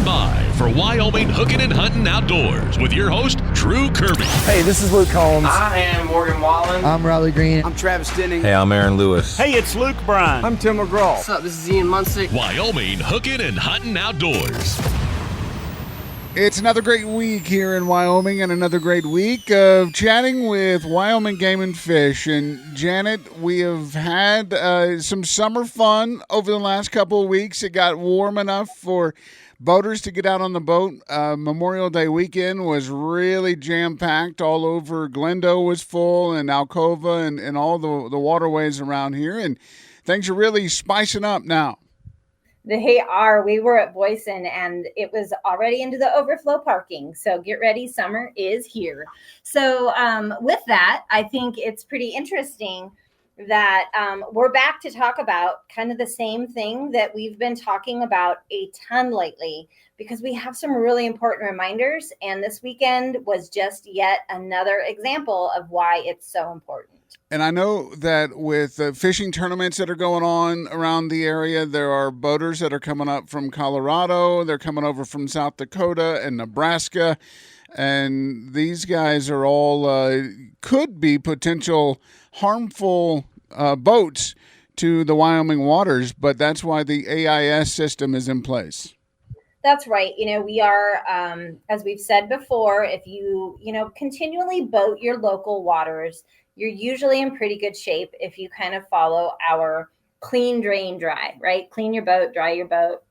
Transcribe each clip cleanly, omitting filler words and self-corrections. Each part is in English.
by for Wyoming Hookin Huntin Outdoors with your host, Drew Kirby. Hey, this is Luke Holmes. I am Morgan Wallen. I'm Riley Green. I'm Travis Denning. Hey, I'm Aaron Lewis. Hey, it's Luke Bryan. I'm Tim McGraw. What's up? This is Ian Munsick. Wyoming Hookin Huntin Outdoors. It's another great week here in Wyoming and another great week of chatting with Wyoming Game and Fish. And Janet, we have had some summer fun over the last couple of weeks. It got warm enough for boaters to get out on the boat. Memorial Day weekend was really jam-packed all over. Glendo was full, and Alcova and all the waterways around here. And things are really spicing up now. They are. We were at Boyson and it was already into the overflow parking. So get ready. Summer is here. So with that, I think it's pretty interesting that we're back to talk about kind of the same thing that we've been talking about a ton lately, because we have some really important reminders. And this weekend was just yet another example of why it's so important. And I know that with the fishing tournaments that are going on around the area, there are boaters that are coming up from Colorado. They're coming over from South Dakota and Nebraska. And these guys are all could be potential harmful boats to the Wyoming waters. But that's why the AIS system is in place. That's right. We are, as we've said before, if you continually boat your local waters, you're usually in pretty good shape if you kind of follow our clean, drain, dry, right? Clean your boat, dry your boat.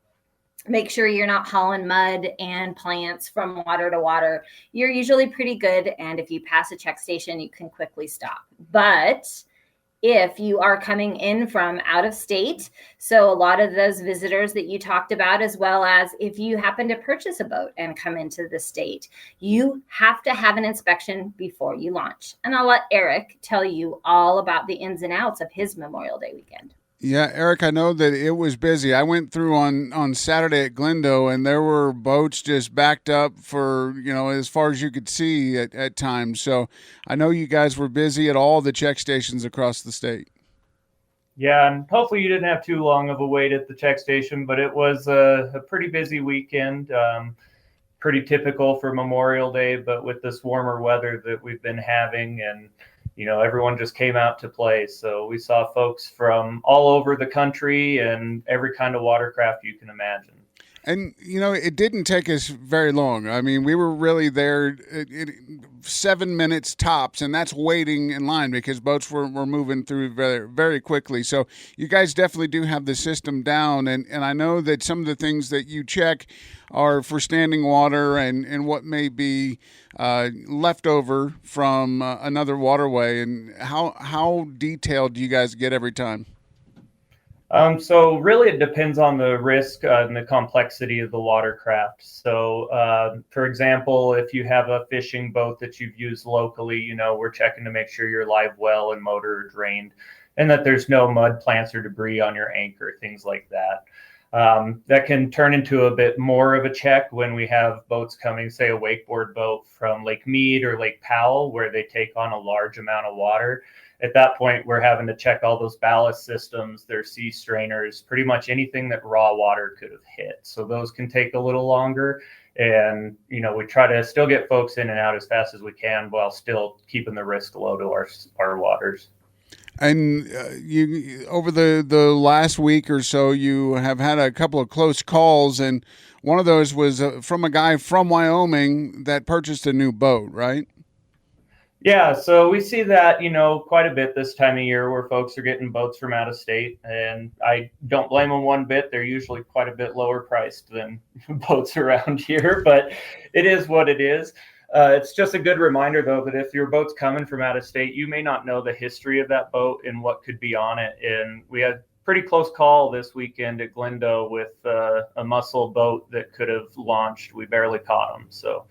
Make sure you're not hauling mud and plants from water to water. You're usually pretty good. And if you pass a check station, you can quickly stop. But if you are coming in from out of state, so a lot of those visitors that you talked about, as well as if you happen to purchase a boat and come into the state, you have to have an inspection before you launch. And I'll let Eric tell you all about the ins and outs of his Memorial Day weekend. Yeah, Eric, I know that it was busy. I went through on Saturday at Glendo, and there were boats just backed up for, as far as you could see at times. So I know you guys were busy at all the check stations across the state. Yeah, and hopefully you didn't have too long of a wait at the check station, but it was a pretty busy weekend, pretty typical for Memorial Day, but with this warmer weather that we've been having, and everyone just came out to play. So we saw folks from all over the country and every kind of watercraft you can imagine. And, it didn't take us very long. I mean, we were really there 7 minutes tops, and that's waiting in line because boats were moving through very, very quickly. So you guys definitely do have the system down. And I know that some of the things that you check are for standing water and what may be left over from another waterway. And how detailed do you guys get every time? So really it depends on the risk and the complexity of the watercraft. So, for example, if you have a fishing boat that you've used locally, we're checking to make sure your live well and motor are drained and that there's no mud, plants, or debris on your anchor, things like that. That can turn into a bit more of a check when we have boats coming, say a wakeboard boat from Lake Mead or Lake Powell, where they take on a large amount of water. At that point, we're having to check all those ballast systems, their sea strainers, pretty much anything that raw water could have hit. So those can take a little longer. And, we try to still get folks in and out as fast as we can while still keeping the risk low to our waters. And you over the last week or so, you have had a couple of close calls, and one of those was from a guy from Wyoming that purchased a new boat, right? Yeah, so we see that, quite a bit this time of year where folks are getting boats from out of state, and I don't blame them one bit. They're usually quite a bit lower priced than boats around here, but it is what it is. It's just a good reminder, though, that if your boat's coming from out of state, you may not know the history of that boat and what could be on it. And we had pretty close call this weekend at Glendo with a muscle boat that could have launched. We barely caught them. So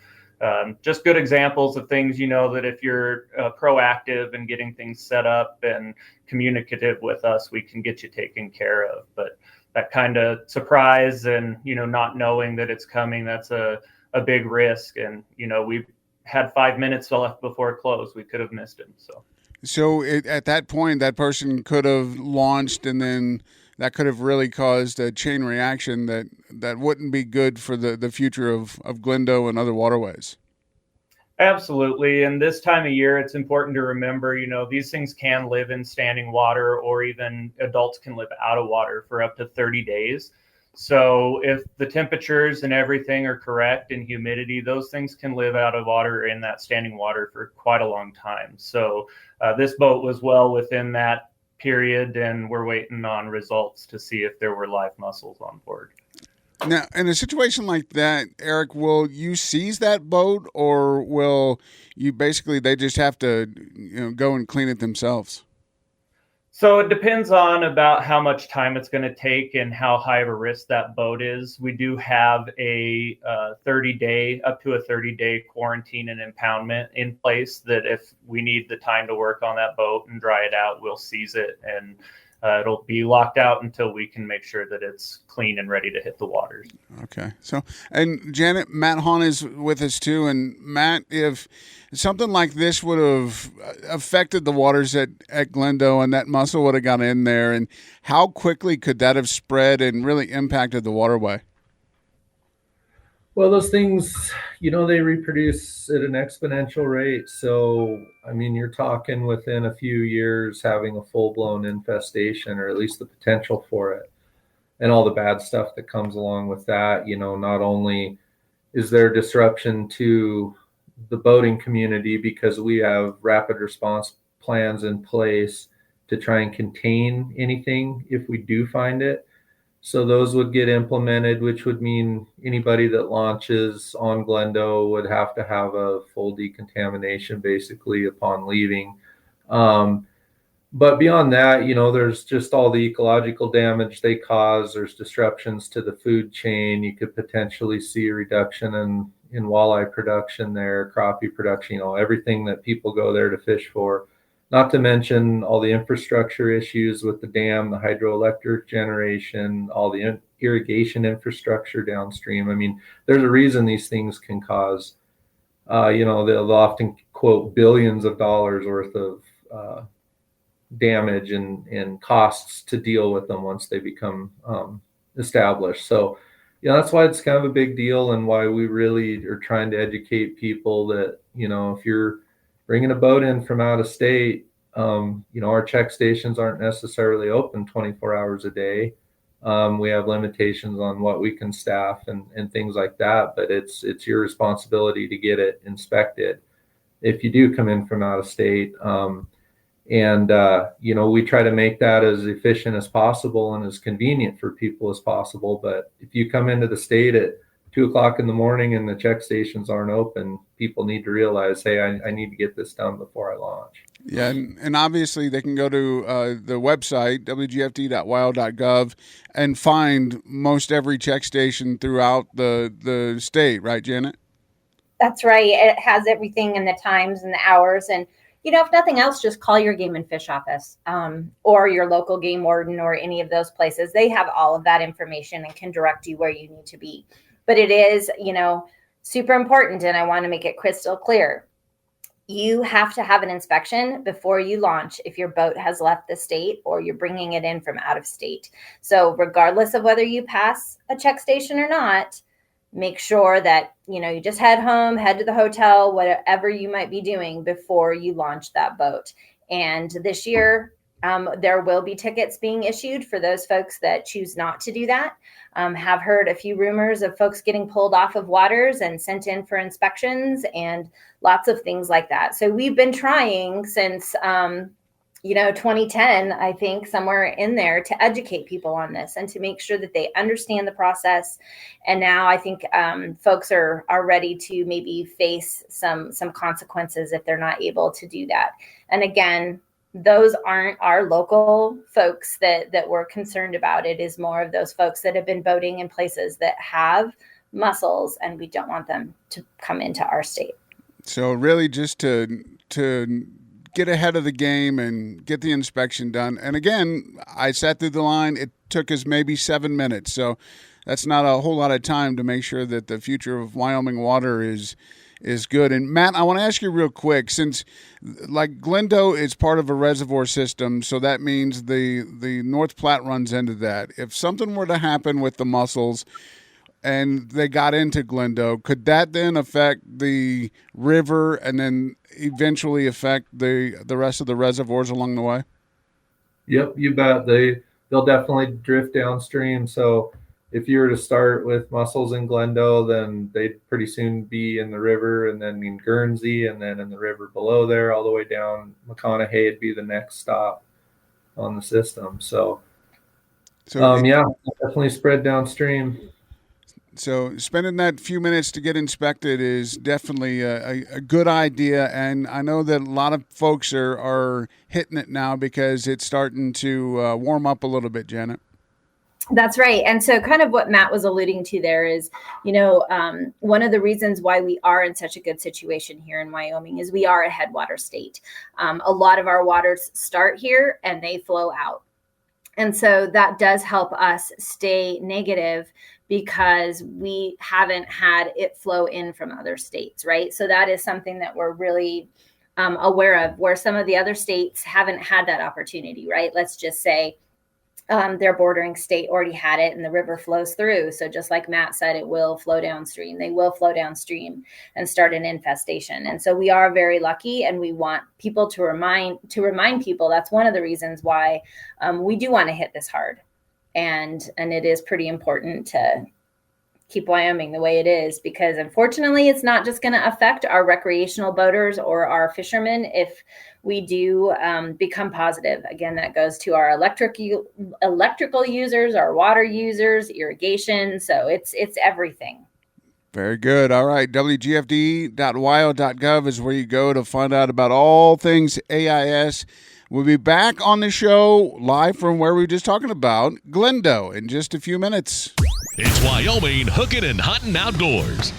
just good examples of things, that if you're proactive and getting things set up and communicative with us, we can get you taken care of. But that kind of surprise and, not knowing that it's coming, that's a big risk. And, we've had 5 minutes left before close. We could have missed him. So at that point, that person could have launched, and then that could have really caused a chain reaction that that wouldn't be good for the future of Glendo and other waterways. Absolutely. And this time of year, it's important to remember, these things can live in standing water, or even adults can live out of water for up to 30 days. So if the temperatures and everything are correct and humidity, those things can live out of water in that standing water for quite a long time. So this boat was well within that period, and we're waiting on results to see if there were live mussels on board. Now, in a situation like that, Eric, will you seize that boat, or will you they just have to go and clean it themselves? So it depends on about how much time it's going to take and how high of a risk that boat is. We do have a 30-day, up to a 30-day quarantine and impoundment in place, that if we need the time to work on that boat and dry it out, we'll seize it, and it'll be locked out until we can make sure that it's clean and ready to hit the waters. Okay. So, and Janet, Matt Hahn is with us too. And Matt, if something like this would have affected the waters at Glendo and that mussel would have got in there, and how quickly could that have spread and really impacted the waterway? Well, those things, they reproduce at an exponential rate. So, you're talking within a few years having a full-blown infestation, or at least the potential for it, and all the bad stuff that comes along with that. Not only is there disruption to the boating community because we have rapid response plans in place to try and contain anything if we do find it. So those would get implemented, which would mean anybody that launches on Glendo would have to have a full decontamination basically upon leaving. But beyond that, there's just all the ecological damage they cause. There's disruptions to the food chain. You could potentially see a reduction in walleye production there, crappie production, everything that people go there to fish for. Not to mention all the infrastructure issues with the dam, the hydroelectric generation, all the irrigation infrastructure downstream. There's a reason these things can cause, they'll often quote billions of dollars worth of damage and costs to deal with them once they become established. So, that's why it's kind of a big deal, and why we really are trying to educate people that, if you're bringing a boat in from out of state, our check stations aren't necessarily open 24 hours a day. We have limitations on what we can staff and things like that, but it's your responsibility to get it inspected if you do come in from out of state. We try to make that as efficient as possible and as convenient for people as possible. But if you come into the state at 2:00 in the morning and the check stations aren't open, people need to realize, hey, I need to get this done before I launch. Yeah, and obviously they can go to the website, wgft.wyo.gov, and find most every check station throughout the state, right, Janet? That's right. It has everything, and the times and the hours. And, if nothing else, just call your game and fish office or your local game warden or any of those places. They have all of that information and can direct you where you need to be. But it is, super important, and I want to make it crystal clear. You have to have an inspection before you launch if your boat has left the state or you're bringing it in from out of state. So regardless of whether you pass a check station or not, make sure that, you just head home, head to the hotel, whatever you might be doing before you launch that boat. And this year, there will be tickets being issued for those folks that choose not to do that. Have heard a few rumors of folks getting pulled off of waters and sent in for inspections and lots of things like that. So we've been trying since, 2010, I think, somewhere in there, to educate people on this and to make sure that they understand the process. And now I think folks are ready to maybe face some consequences if they're not able to do that. And again, those aren't our local folks that we're concerned about. It is more of those folks that have been boating in places that have mussels, and we don't want them to come into our state. So really just to get ahead of the game and get the inspection done. And again, I sat through the line. It took us maybe 7 minutes. So that's not a whole lot of time to make sure that the future of Wyoming water is good. And Matt, I want to ask you real quick, since like Glendo is part of a reservoir system, so that means the North Platte runs into that. If something were to happen with the mussels, and they got into Glendo, could that then affect the river and then eventually affect the rest of the reservoirs along the way? Yep, you bet. They'll definitely drift downstream. So if you were to start with mussels in Glendo, then they'd pretty soon be in the river, and then in Guernsey, and then in the river below there, all the way down McConaughey would be the next stop on the system. So yeah, definitely spread downstream. So spending that few minutes to get inspected is definitely a good idea, and I know that a lot of folks are hitting it now because it's starting to warm up a little bit, Janet. That's right. And so kind of what Matt was alluding to there is, one of the reasons why we are in such a good situation here in Wyoming is we are a headwater state. A lot of our waters start here and they flow out. And so that does help us stay negative because we haven't had it flow in from other states, right? So that is something that we're really aware of, where some of the other states haven't had that opportunity, right? Let's just say their bordering state already had it and the river flows through. So just like Matt said, it will flow downstream. They will flow downstream and start an infestation. And so we are very lucky, and we want people to remind people that's one of the reasons why we do want to hit this hard. And it is pretty important to keep Wyoming the way it is, because unfortunately it's not just going to affect our recreational boaters or our fishermen if we do become positive. Again, that goes to our electrical users, our water users, irrigation. So it's everything. Very good. All right. WGFD.wyo.gov is where you go to find out about all things AIS. We'll be back on the show live from where we were just talking about, Glendo, in just a few minutes. It's Wyoming Hookin and Huntin Outdoors.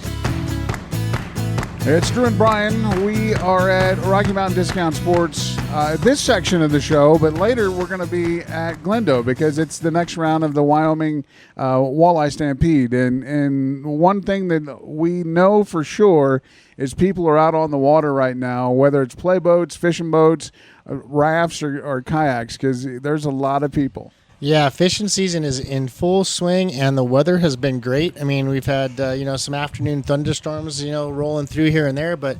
It's Drew and Brian. We are at Rocky Mountain Discount Sports this section of the show, but later we're going to be at Glendo because it's the next round of the Wyoming Walleye Stampede. And one thing that we know for sure is people are out on the water right now, whether it's play boats, fishing boats, rafts, or kayaks, because there's a lot of people. Yeah, fishing season is in full swing, and the weather has been great. I mean, we've had, some afternoon thunderstorms, rolling through here and there, but,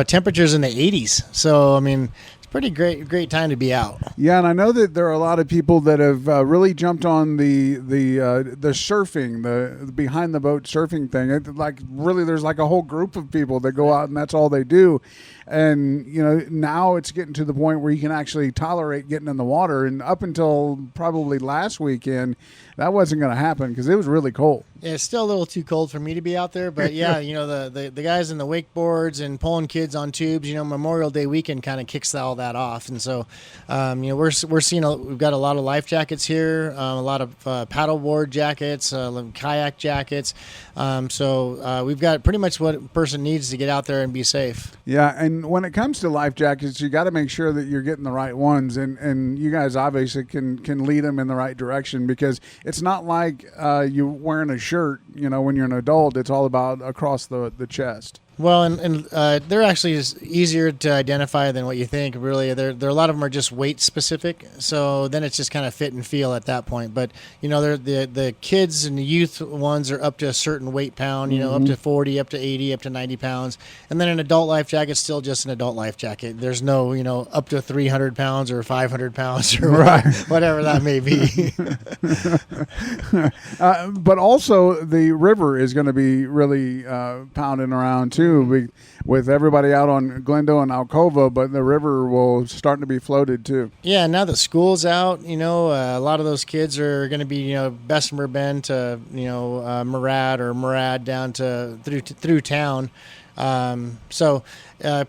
temperatures in the 80s. So, I mean, it's pretty great time to be out. Yeah, and I know that there are a lot of people that have really jumped on the surfing, the behind the boat surfing thing. There's like a whole group of people that go out and that's all they do. And, now it's getting to the point where you can actually tolerate getting in the water. And up until probably last weekend, that wasn't going to happen because it was really cold. Yeah, it's still a little too cold for me to be out there. But, yeah, the guys in the wakeboards and pulling kids on tubes, Memorial Day weekend kind of kicks all that off. And so, we're seeing we've got a lot of life jackets here, a lot of paddleboard jackets, kayak jackets. So we've got pretty much what a person needs to get out there and be safe. Yeah, and when it comes to life jackets, you got to make sure that you're getting the right ones, and you guys obviously can lead them in the right direction, because it's not like you wearing a shirt, when you're an adult. It's all about across the chest. Well, and they're actually easier to identify than what you think. Really, there a lot of them are just weight specific. So then it's just kind of fit and feel at that point. But they're the kids and the youth ones are up to a certain weight pound. Up to 40, up to 80, up to 90 pounds. And then an adult life jacket's still just an adult life jacket. There's no up to 300 pounds or 500 pounds or whatever that may be. But also the river is going to be really pounding around too. With everybody out on Glendo and Alcova, but the river will start to be floated too. Yeah, now that school's out, a lot of those kids are going to be, Bessemer Bend to, Murad or Murad down to through town. So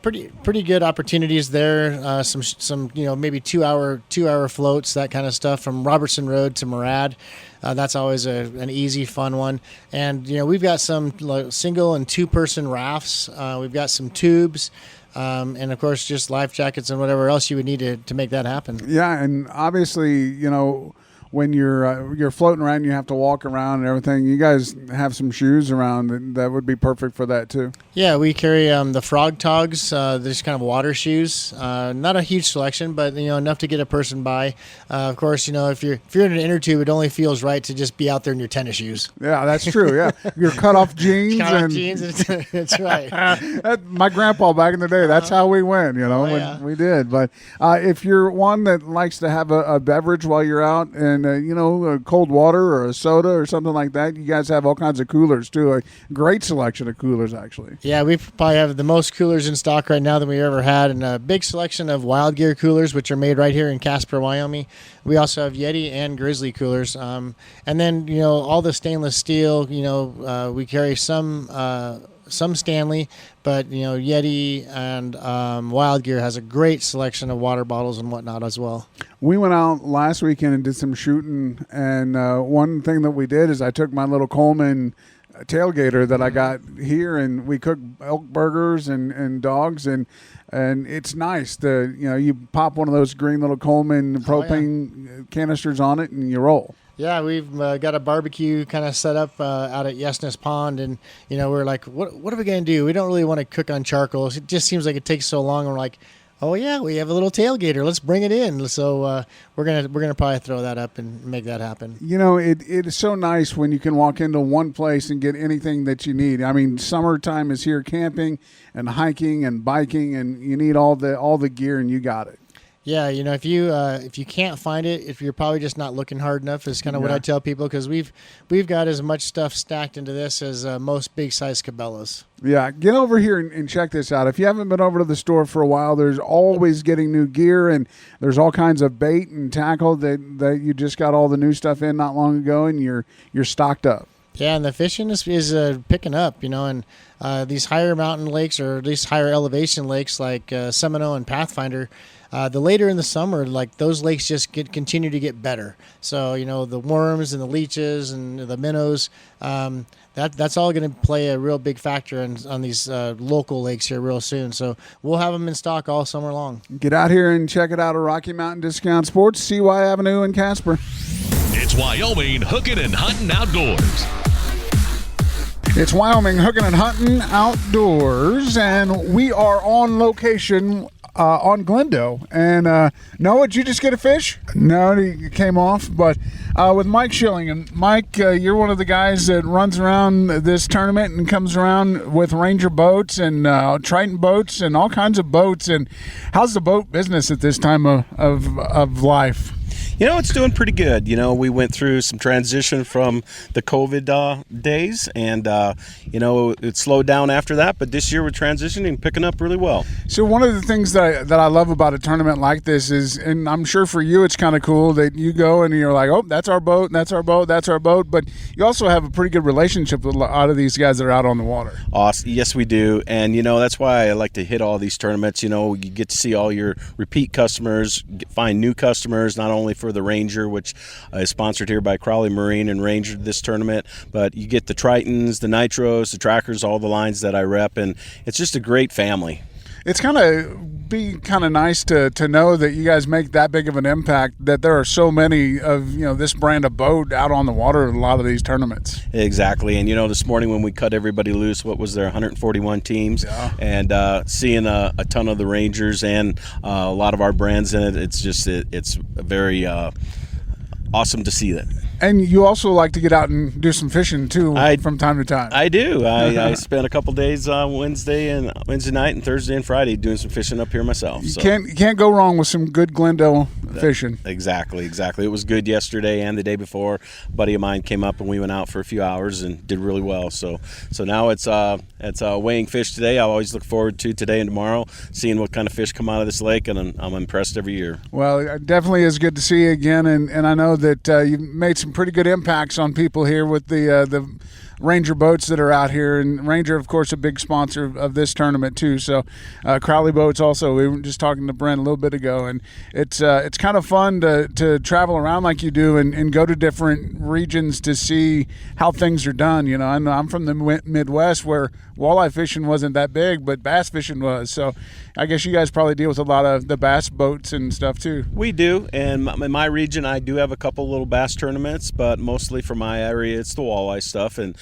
pretty good opportunities there. Some maybe two hour floats, that kind of stuff from Robertson Road to Murad. That's always an easy, fun one. And, we've got some single and two-person rafts. We've got some tubes. And, of course, just life jackets and whatever else you would need to make that happen. Yeah, and obviously, when you're floating around, you have to walk around and everything. You guys have some shoes around that would be perfect for that too. Yeah, we carry the Frog Togs, these kind of water shoes. Not a huge selection, but enough to get a person by. Of course, if you're in an inner tube, it only feels right to just be out there in your tennis shoes. Yeah, that's true. Yeah, your cut-off jeans. That's right. My grandpa back in the day, that's how we went. When we did. But if you're one that likes to have a beverage while you're out, and a cold water or a soda or something like that, you guys have all kinds of coolers too. A great selection of coolers, actually. Yeah, we probably have the most coolers in stock right now than we ever had, and a big selection of Wild Gear coolers, which are made right here in Casper, Wyoming. We also have Yeti and Grizzly coolers, and then all the stainless steel. We carry some Stanley, but Yeti and Wild Gear has a great selection of water bottles and whatnot as well. We went out last weekend and did some shooting, and one thing that we did is I took my little Coleman tailgater that I got here, and we cooked elk burgers and dogs, and it's nice to you pop one of those green little Coleman propane canisters on it and you roll. Yeah, we've got a barbecue kind of set up out at Yesness Pond, and we're like, what are we gonna do? We don't really want to cook on charcoal. It just seems like it takes so long. And we're like, oh yeah, we have a little tailgater. Let's bring it in. So we're gonna probably throw that up and make that happen. It is so nice when you can walk into one place and get anything that you need. I mean, summertime is here, camping and hiking and biking, and you need all the gear, and you got it. Yeah, if you can't find it, if you're probably just not looking hard enough, is kind of what I tell people, because we've got as much stuff stacked into this as most big size Cabela's. Yeah, get over here and check this out. If you haven't been over to the store for a while, there's always getting new gear, and there's all kinds of bait and tackle that you just got all the new stuff in not long ago, and you're stocked up. Yeah, and the fishing is picking up, and these higher mountain lakes, or at least higher elevation lakes like Seminole and Pathfinder. The later in the summer, like those lakes just continue to get better. So the worms and the leeches and the minnows, that's all going to play a real big factor on these local lakes here real soon. So we'll have them in stock all summer long. Get out here and check it out at Rocky Mountain Discount Sports, CY Avenue in Casper. It's Wyoming Hookin and Huntin Outdoors. It's Wyoming Hookin and Huntin Outdoors, and we are on location on Glendo. And Noah, did you just get a fish? No, he came off, but with Mike Schilling. And Mike, you're one of the guys that runs around this tournament and comes around with Ranger boats and Triton boats and all kinds of boats. And how's the boat business at this time of life? It's doing pretty good. We went through some transition from the COVID days, and, it slowed down after that. But this year we're transitioning, picking up really well. So one of the things that I love about a tournament like this is, and I'm sure for you it's kind of cool, that you go and you're like, oh, that's our boat, and that's our boat, that's our boat. But you also have a pretty good relationship with a lot of these guys that are out on the water. Awesome. Yes, we do. And, that's why I like to hit all these tournaments. You get to see all your repeat customers, find new customers, not only for the Ranger, which is sponsored here by Crowley Marine and Ranger this tournament, but you get the Tritons, the Nitros, the Trackers, all the lines that I rep, and it's just a great family. It's kind of nice to know that you guys make that big of an impact, that there are so many of this brand of boat out on the water in a lot of these tournaments. Exactly. And this morning when we cut everybody loose, what was there, 141 teams, and seeing a ton of the Rangers and a lot of our brands in it, it's very awesome to see that. And you also like to get out and do some fishing too from time to time. I do. I spent a couple days Wednesday night and Thursday and Friday doing some fishing up here myself. You can't go wrong with some good Glendale fishing. Exactly. It was good yesterday and the day before. A buddy of mine came up and we went out for a few hours and did really well. So now it's weighing fish today. I always look forward to today and tomorrow, seeing what kind of fish come out of this lake, and I'm impressed every year. Well, it definitely is good to see you again, and I know that you've made some pretty good impacts on people here with the Ranger boats that are out here, and Ranger, of course, a big sponsor of this tournament too. So Crowley Boats also. We were just talking to Brent a little bit ago, and it's kind of fun to travel around like you do and go to different regions to see how things are done. You know, I'm from the Midwest where walleye fishing wasn't that big, but bass fishing was. So I guess you guys probably deal with a lot of the bass boats and stuff too. We do, and in my region, I do have a couple little bass tournaments, but mostly for my area, it's the walleye stuff. And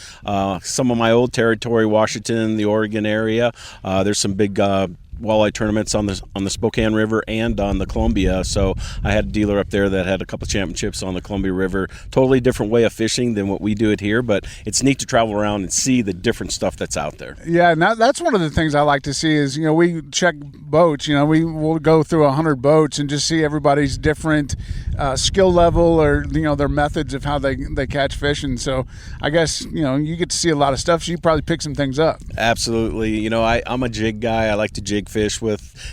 some of my old territory, Washington, the Oregon area, there's some big walleye tournaments on the Spokane River and on the Columbia. So I had a dealer up there that had a couple championships on the Columbia River. Totally different way of fishing than what we do it here, but it's neat to travel around and see the different stuff that's out there. Yeah, and that's one of the things I like to see is, you know, we check boats. You know, we'll go through 100 boats and just see everybody's different skill level or, you know, their methods of how they catch fish. And so I guess, you know, you get to see a lot of stuff, so you probably pick some things up. Absolutely. You know, I'm a jig guy. I like to jig fish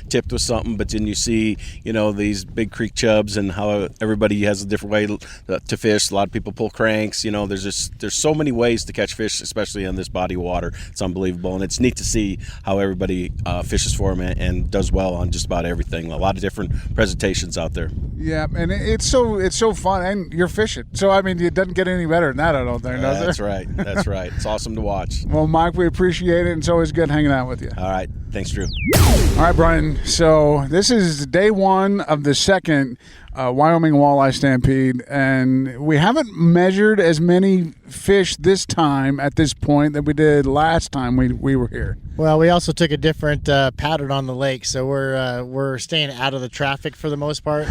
tipped with something, but then you see, you know, these big creek chubs and how everybody has a different way to fish. A lot of people pull cranks. You know, there's so many ways to catch fish, especially on this body of water. It's unbelievable, and it's neat to see how everybody fishes for them and does well on just about everything. A lot of different presentations out there. Yeah, and it's so fun, and you're fishing. So I mean, it doesn't get any better than that, I don't think, does it? That's right. That's right. It's awesome to watch. Well, Mike, we appreciate it, and it's always good hanging out with you. All right. Thanks, Drew. All right, Brian. So this is day one of the second Wyoming Walleye Stampede, and we haven't measured as many fish this time at this point that we did last time we were here. Well, we also took a different pattern on the lake, so we're staying out of the traffic for the most part.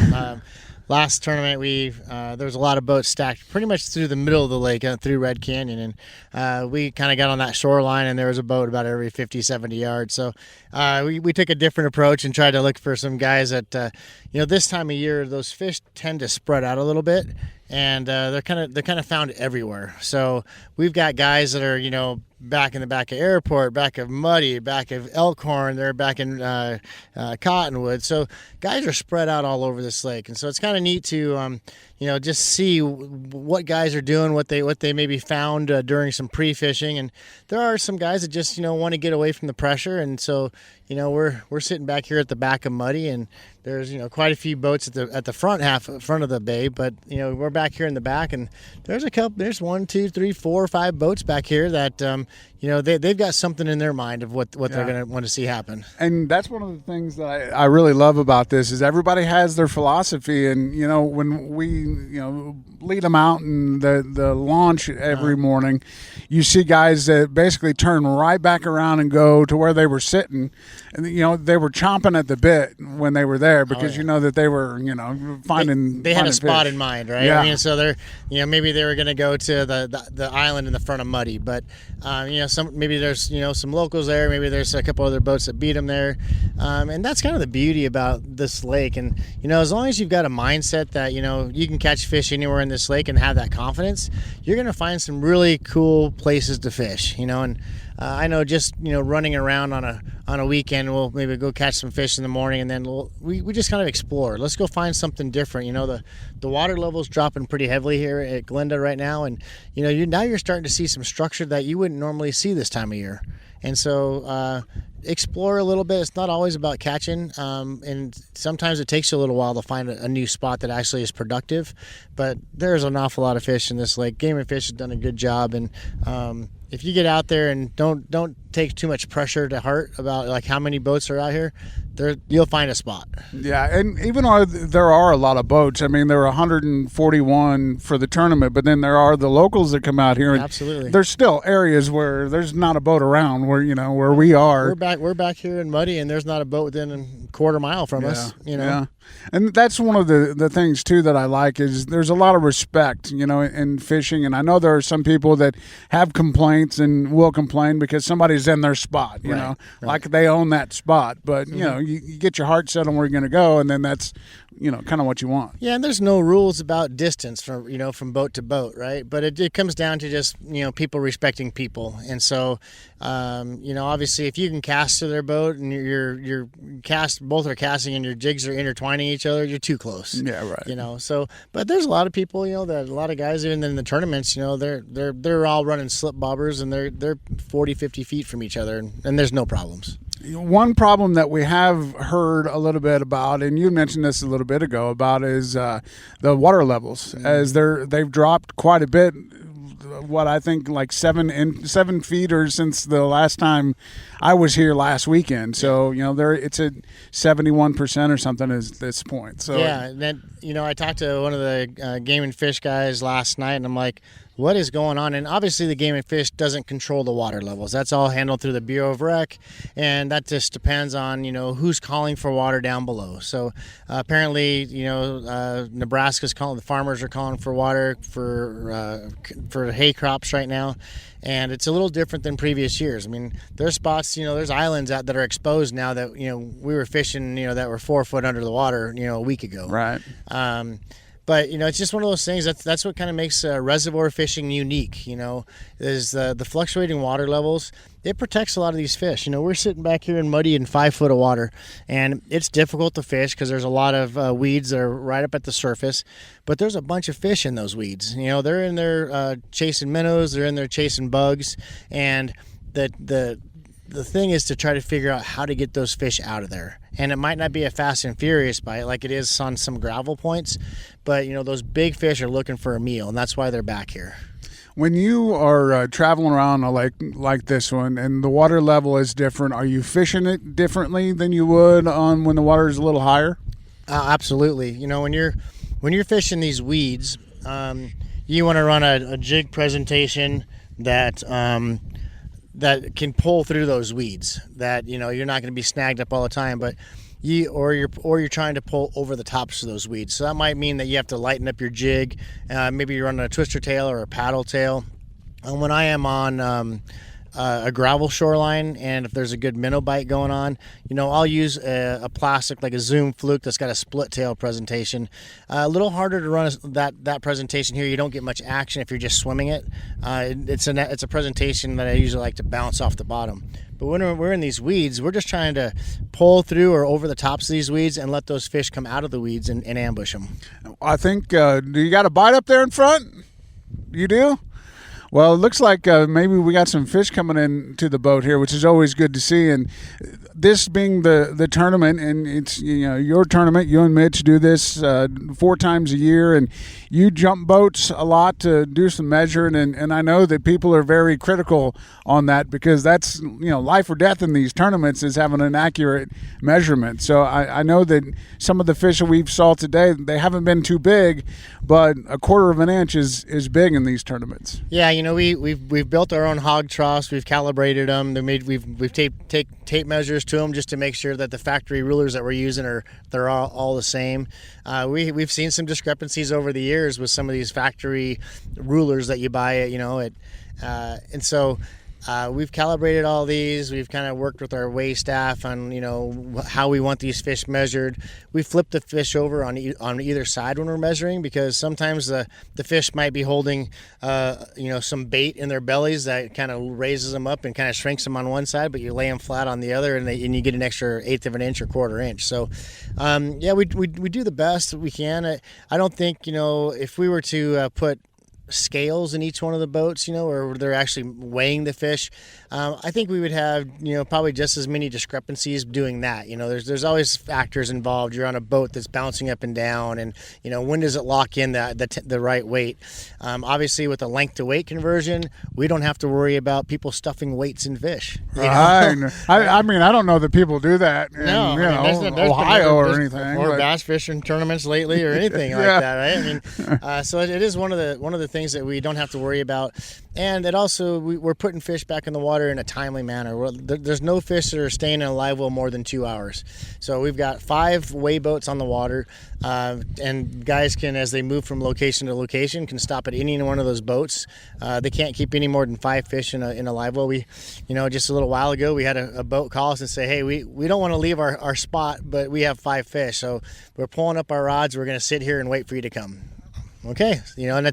Last tournament, there was a lot of boats stacked pretty much through the middle of the lake, through Red Canyon, and we kind of got on that shoreline, and there was a boat about every 50, 70 yards. So we took a different approach and tried to look for some guys that, you know, this time of year, those fish tend to spread out a little bit, and they're kind of found everywhere. So we've got guys that are, you know, back in the back of Airport, back of Muddy, back of Elkhorn, they're back in Cottonwood. So guys are spread out all over this lake, and so it's kind of neat to you know, just see what guys are doing, what they maybe found during some pre-fishing. And there are some guys that just, you know, want to get away from the pressure, and so, you know, we're sitting back here at the back of Muddy, and there's, you know, quite a few boats at the front of the bay, but, you know, we're back here in the back, and there's 1, 2, 3, 4, 5 boats back here that you know, they've got something in their mind of what they're going to want to see happen. And that's one of the things that I really love about this is everybody has their philosophy, and, you know, when we, you know, lead them out in the launch every morning, you see guys that basically turn right back around and go to where they were sitting, and, you know, they were chomping at the bit when they were there because you know that they were, you know, finding they had a spot fish in mind, right? Yeah. I mean, so they're, you know, maybe they were going to go to the island in the front of Muddy, but you know, maybe there's, you know, some locals there, maybe there's a couple other boats that beat them there, and that's kind of the beauty about this lake. And, you know, as long as you've got a mindset that, you know, you can catch fish anywhere in this lake and have that confidence, you're going to find some really cool places to fish, you know. And I know, just, you know, running around on a weekend, we'll maybe go catch some fish in the morning, and then we just kind of explore. Let's go find something different. You know, the water level's dropping pretty heavily here at Glenda right now, and, you know, now you're starting to see some structure that you wouldn't normally see this time of year. And so explore a little bit. It's not always about catching, and sometimes it takes you a little while to find a new spot that actually is productive, but there's an awful lot of fish in this lake. Game and Fish has done a good job, and if you get out there and don't take too much pressure to heart about like how many boats are out here, you'll find a spot. Yeah, and even though there are a lot of boats, I mean, there are 141 for the tournament, but then there are the locals that come out here. And absolutely. There's still areas where there's not a boat around, where, you know, where we are. We're back here in Muddy, and there's not a boat within a quarter mile from us, you know. Yeah. And that's one of the things, too, that I like is there's a lot of respect, you know, in fishing. And I know there are some people that have complaints and will complain because somebody's in their spot, you know, like they own that spot. But, you know, you get your heart set on where you're going to go, and then that's, you know, kind of what you want. Yeah, and there's no rules about distance from boat to boat, right? But it comes down to just, you know, people respecting people. And so, you know, obviously if you can cast to their boat and both are casting and your jigs are intertwined finding each other, you're too close. Yeah, right. You know, so but there's a lot of people, you know, that a lot of guys even in the tournaments, you know, they're all running slip bobbers and they're 40, 50 feet from each other, and there's no problems. One problem that we have heard a little bit about, and you mentioned this a little bit ago about, is the water levels, as they've dropped quite a bit. What I think like 7 feet or since the last time I was here last weekend. So you know it's at 71% or something at this point. So yeah, and then you know I talked to one of the Game and Fish guys last night, and I'm like, what is going on? And obviously the Game and Fish doesn't control the water levels. That's all handled through the Bureau of Rec, and that just depends on, you know, who's calling for water down below. So apparently, you know, Nebraska's calling, the farmers are calling for water for hay crops right now, and it's a little different than previous years. I mean, there's spots, you know, there's islands out that are exposed now that, you know, we were fishing, you know, that were 4 foot under the water, you know, a week ago. Right. But, you know, it's just one of those things that's what kind of makes reservoir fishing unique, you know, is the fluctuating water levels. It protects a lot of these fish. You know, we're sitting back here in muddy and 5 foot of water, and it's difficult to fish because there's a lot of weeds that are right up at the surface, but there's a bunch of fish in those weeds. You know, they're in there chasing minnows, they're in there chasing bugs, and the thing is to try to figure out how to get those fish out of there. And it might not be a fast and furious bite like it is on some gravel points, but, you know, those big fish are looking for a meal, and that's why they're back here. When you are traveling around a lake like this one and the water level is different, are you fishing it differently than you would on when the water is a little higher? Absolutely. You know, when you're fishing these weeds, you want to run a jig presentation that can pull through those weeds, that, you know, you're not going to be snagged up all the time, but you're trying to pull over the tops of those weeds. So that might mean that you have to lighten up your jig. Maybe you're running a twister tail or a paddle tail. And when I am on a gravel shoreline, and if there's a good minnow bite going on, you know, I'll use a plastic like a Zoom Fluke that's got a split tail presentation. A little harder to run that presentation here. You don't get much action if you're just swimming it. It's a presentation that I usually like to bounce off the bottom. But when we're in these weeds, we're just trying to pull through or over the tops of these weeds and let those fish come out of the weeds and ambush them. I think, do you got a bite up there in front? You do? Well, it looks like maybe we got some fish coming into the boat here, which is always good to see. And this being the tournament, and it's, you know, your tournament, you and Mitch do this 4 times a year, and you jump boats a lot to do some measuring. And I know that people are very critical on that because that's, you know, life or death in these tournaments is having an accurate measurement. So I know that some of the fish that we've saw today, they haven't been too big, but 1/4 of an inch is big in these tournaments. Yeah, you know, we've built our own hog troughs. We've calibrated them. We've tape measures to them just to make sure that the factory rulers that we're using they're all the same. We've seen some discrepancies over the years with some of these factory rulers that you buy and so we've calibrated all these. We've kind of worked with our weigh staff on, you know, how we want these fish measured. We flip the fish over on either side when we're measuring, because sometimes the fish might be holding, you know, some bait in their bellies that kind of raises them up and kind of shrinks them on one side, but you lay them flat on the other, and you get an extra 1/8 of an inch or 1/4 inch. So, yeah, we do the best that we can. I don't think, you know, if we were to put scales in each one of the boats, you know, or they're actually weighing the fish, I think we would have, you know, probably just as many discrepancies doing that. You know, there's always factors involved. You're on a boat that's bouncing up and down, and, you know, when does it lock in the right weight? Obviously, with the length to weight conversion, we don't have to worry about people stuffing weights in fish. I mean, I don't know that people do that in, no, you know, Ohio or anything, or bass fishing tournaments lately or anything like that, right? I mean, so it is one of the things that we don't have to worry about. And it also, we're putting fish back in the water in a timely manner. There's no fish that are staying in a live well more than 2 hours. So we've got 5 weigh boats on the water, and guys can, as they move from location to location, can stop at any one of those boats. They can't keep any more than 5 fish in a live well. We, you know, just a little while ago, we had a boat call us and say, hey, we don't want to leave our spot, but we have 5 fish. So we're pulling up our rods. We're going to sit here and wait for you to come. Okay, and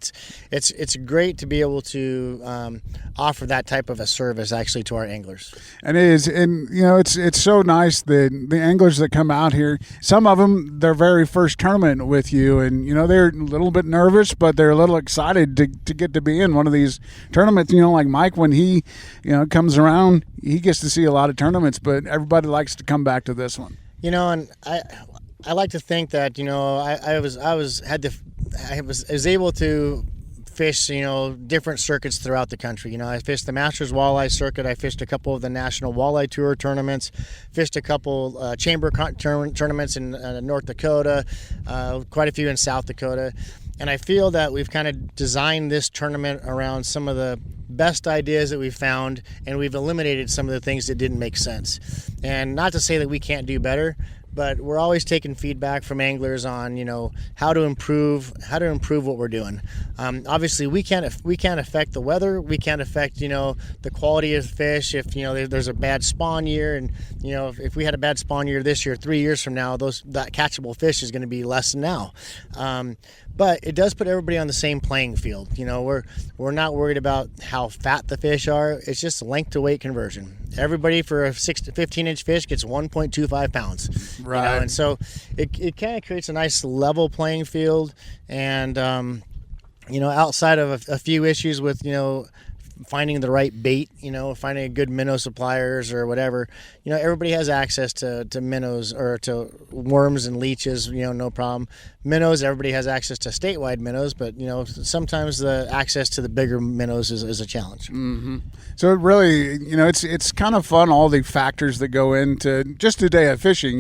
it's great to be able to offer that type of a service actually to our anglers. It is, and it's so nice that the anglers that come out here, some of them their very first tournament with you, and they're a little bit nervous, but they're a little excited to get to be in one of these tournaments. Like Mike, when he comes around, he gets to see a lot of tournaments, but everybody likes to come back to this one. And I like to think that I was able to fish different circuits throughout the country. I fished the Masters Walleye circuit. I fished a couple of the National Walleye Tour tournaments. Fished a couple chamber tournaments in North Dakota. Quite a few in South Dakota. And I feel that we've kind of designed this tournament around some of the best ideas that we've found, and we've eliminated some of the things that didn't make sense. And not to say that we can't do better, but we're always taking feedback from anglers on how to improve what we're doing. Obviously we can't affect the weather, we can't affect the quality of the fish. If there's a bad spawn year, and if we had a bad spawn year this year, 3 years from now, that catchable fish is going to be less than now. But it does put everybody on the same playing field. We're not worried about how fat the fish are. It's just length to weight conversion. Everybody for a 6 to 15 inch fish gets 1.25 pounds. Right. And so it kind of creates a nice level playing field. And, outside of a few issues with, finding the right bait, finding a good minnow suppliers or whatever, everybody has access to minnows or to worms and leeches, no problem. Minnows, everybody has access to statewide minnows, but sometimes the access to the bigger minnows is a challenge. Mm-hmm. So it really, it's kind of fun, all the factors that go into just a day of fishing.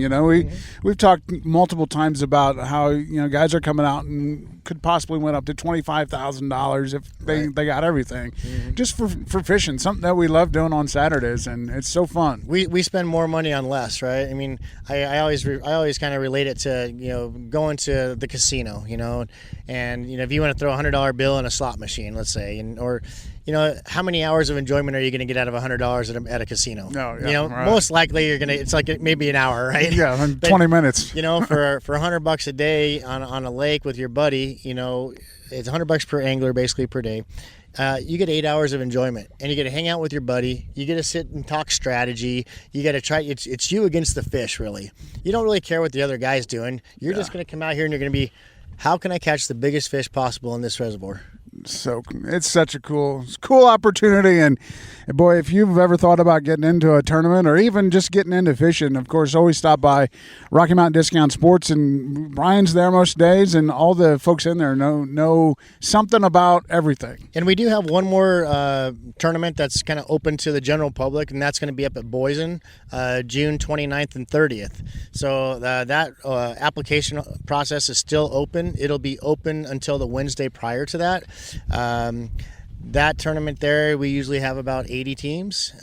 We've talked multiple times about how guys are coming out and could possibly win up to $25,000 if they got everything, just for fishing, something that we love doing on Saturdays, and it's so fun. We spend more money on less, right? I mean, I always kind of relate it to going to the casino, and if you want to throw a $100 bill in a slot machine, let's say, or how many hours of enjoyment are you going to get out of $100 at a casino? No, yeah, right. Most likely it's like maybe an hour, right? Yeah, 20 minutes. For $100 a day on a lake with your buddy, it's $100 per angler basically per day. You get 8 hours of enjoyment, and you get to hang out with your buddy. You get to sit and talk strategy. You got to try. It's you against the fish, really. You don't really care what the other guy's doing. You're just going to come out here and you're going to be, how can I catch the biggest fish possible in this reservoir? So it's such a cool opportunity, and boy, if you've ever thought about getting into a tournament or even just getting into fishing, of course, always stop by Rocky Mountain Discount Sports, and Brian's there most days, and all the folks in there know something about everything. And we do have one more tournament that's kind of open to the general public, and that's going to be up at Boysen, June 29th and 30th. So that application process is still open. It'll be open until the Wednesday prior to that. That tournament there, we usually have about 80 teams.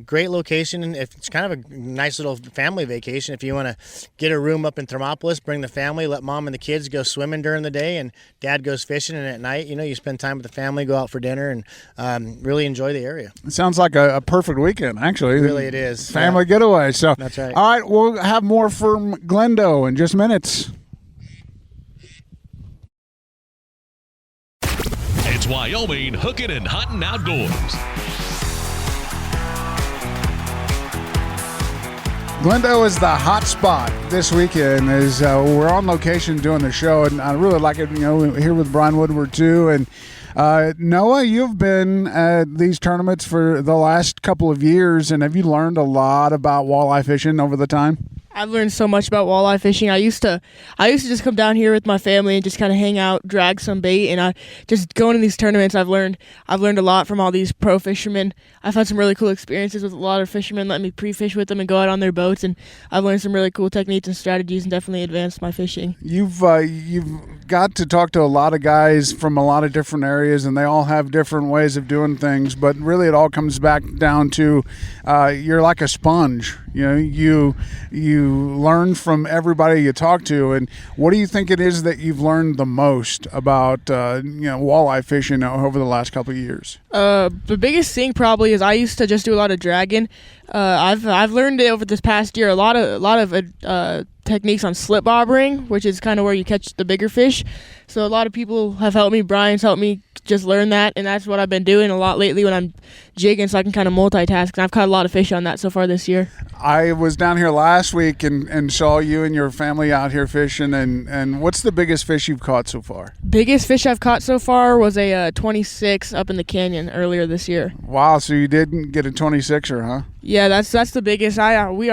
Great location, and it's kind of a nice little family vacation. If you want to get a room up in Thermopolis, bring the family, let mom and the kids go swimming during the day, and dad goes fishing, and at night, you spend time with the family, go out for dinner, and really enjoy the area. It sounds like a perfect weekend, actually. Really, it is. Family getaway. So that's right. All right, we'll have more from Glendo in just minutes. It's Wyoming Hookin and Huntin Outdoors. Glendo is the hot spot this weekend as we're on location doing the show, and I really like it, here with Brian Woodward too. And Noah, you've been at these tournaments for the last couple of years, and have you learned a lot about walleye fishing over the time? I've learned so much about walleye fishing. I used to just come down here with my family and just kind of hang out, drag some bait, and I just going to these tournaments. I've learned a lot from all these pro fishermen. I've had some really cool experiences with a lot of fishermen, let me pre-fish with them and go out on their boats, and I've learned some really cool techniques and strategies and definitely advanced my fishing. You've got to talk to a lot of guys from a lot of different areas, and they all have different ways of doing things, but really it all comes back down to you're like a sponge. You learn from everybody you talk to. And what do you think it is that you've learned the most about walleye fishing over the last couple of years? The biggest thing probably is I used to just do a lot of dragging. I've learned it over this past year a lot of techniques on slip bobbering, which is kind of where you catch the bigger fish. So a lot of people have helped me. Brian's helped me just learn that, and that's what I've been doing a lot lately when I'm jigging, so I can kind of multitask. And I've caught a lot of fish on that so far this year. I was down here last week and saw you and your family out here fishing. And what's the biggest fish you've caught so far? Biggest fish I've caught so far was a 26 up in the canyon earlier this year. Wow, so you didn't get a 26er, huh? Yeah, that's the biggest. We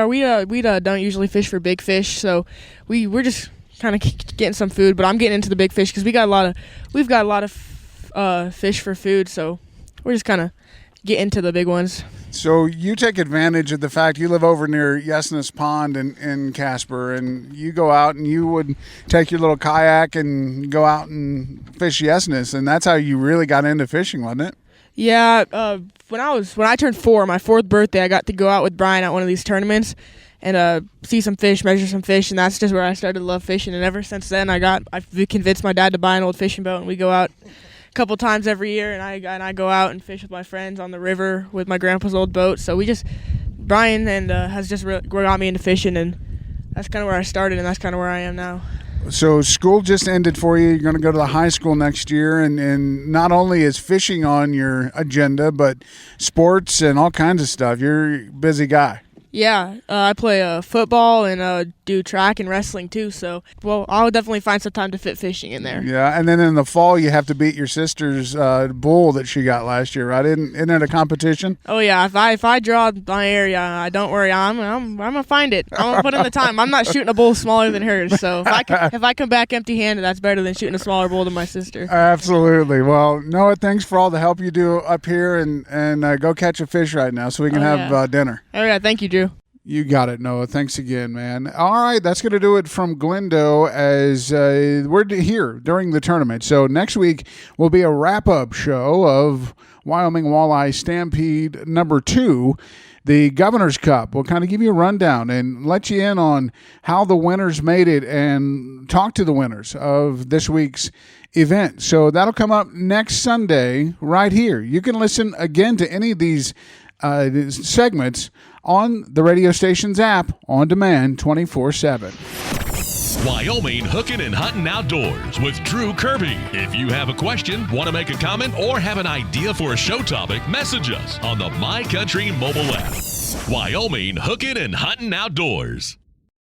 don't usually fish for big fish, so we're just kind of getting some food. But I'm getting into the big fish because we've got a lot of fish for food, so we're just kind of getting into the big ones. So you take advantage of the fact you live over near Yesness Pond in Casper, and you go out and you would take your little kayak and go out and fish Yesness, and that's how you really got into fishing, wasn't it? Yeah, when I turned 4, my 4th birthday, I got to go out with Brian at one of these tournaments and see some fish, measure some fish, and that's just where I started to love fishing. And ever since then, I convinced my dad to buy an old fishing boat, and we go out a couple times every year, and I go out and fish with my friends on the river with my grandpa's old boat. So Brian has just got me into fishing, and that's kind of where I started, and that's kind of where I am now. So school just ended for you. You're going to go to the high school next year, and not only is fishing on your agenda, but sports and all kinds of stuff. You're a busy guy. Yeah, I play football and do track and wrestling too. So, I'll definitely find some time to fit fishing in there. Yeah, and then in the fall you have to beat your sister's bull that she got last year, right? Isn't it a competition? Oh yeah, if I draw my area, don't worry, I'm gonna find it. I'm gonna put in the time. I'm not shooting a bull smaller than hers. So if I come back empty-handed, that's better than shooting a smaller bull than my sister. Absolutely. Well, Noah, thanks for all the help you do up here, and go catch a fish right now so we can have dinner. Oh yeah, thank you, Drew. You got it, Noah. Thanks again, man. All right, that's going to do it from Glendo as we're here during the tournament. So next week will be a wrap-up show of Wyoming Walleye Stampede number 2, the Governor's Cup. We'll kind of give you a rundown and let you in on how the winners made it and talk to the winners of this week's event. So that'll come up next Sunday right here. You can listen again to any of these segments on the radio station's app on demand 24/7. Wyoming Hookin and Huntin Outdoors with Drew Kirby. If you have a question, want to make a comment, or have an idea for a show topic, message us on the My Country mobile app. Wyoming Hookin and Huntin Outdoors.